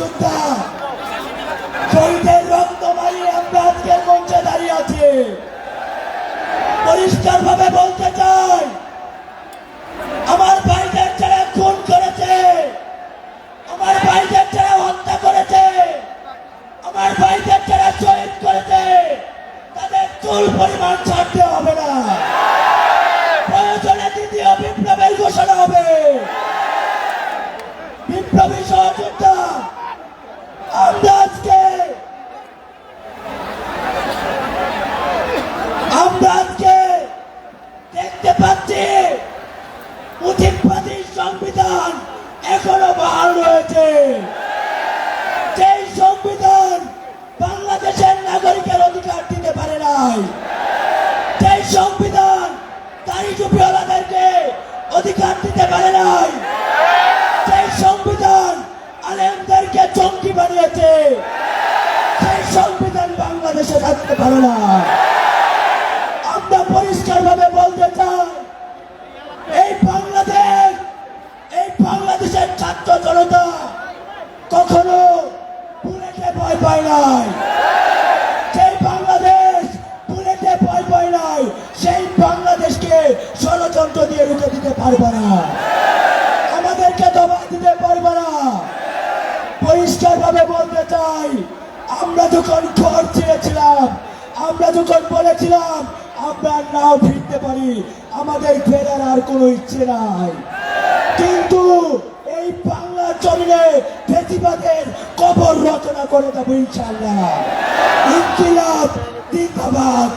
সহযোদ্ধা শহীদের রক্ত মারিয়ে আমরা আজকের মঞ্চে দাঁড়িয়ে আছি। পরিষ্কার ভাবে বলতে চাই, আমার ভাইদের যারা খুন করেছে, আমার ভাইদের যারা হত্যা করেছে, আমার ভাইদের যারা শহীদ করেছে, তাদের চুল পরিমাণ ছাড়তে হবে না। প্রয়োজনে দ্বিতীয় বিপ্লবের ঘোষণা হবে। বিপ্লবী সহযোদ্ধা আমরা আজকে দেখতে পাচ্ছি মুজিববাদী সংবিধান এখনো বহাল রয়েছে। সেই সংবিধান বাংলাদেশের নাগরিকের অধিকার দিতে পারে নাই। সেই সংবিধান দাড়ি টুপিওয়ালাদেরকে অধিকার দিতে পারে নাই। সেই সংবিধান আলেমদেরকে জঙ্গি বানিয়েছে। সেই সংবিধান বাংলাদেশে থাকতে পারে না। আমরা পরিষ্কার ভাবে বলতে চাই, এই বাংলাদেশের ছাত্র জনতা কখনো বুলেটে ভয় পায় নাই। সেই বাংলাদেশ বুলেটে ভয় পায় নাই। সেই বাংলাদেশকে ষড়যন্ত্র দিয়ে রুখে দিতে পারবে না, আমাদেরকে দমা দিতে পারবে না। পরিষ্কার ভাবে বলতে চাই, আমরা যখন ঘর ছেড়েছিলাম, আমরা যখন বলেছিলাম আমরা নাও ফিরতে পারি, আমাদের ফেরার আর কোনো ইচ্ছে নাই। কিন্তু এই বাংলা জমিনে ফেসিবাদের কবর রচনা করে দেবো ইনশাআল্লাহ। ইনকিলাব জিন্দাবাদ।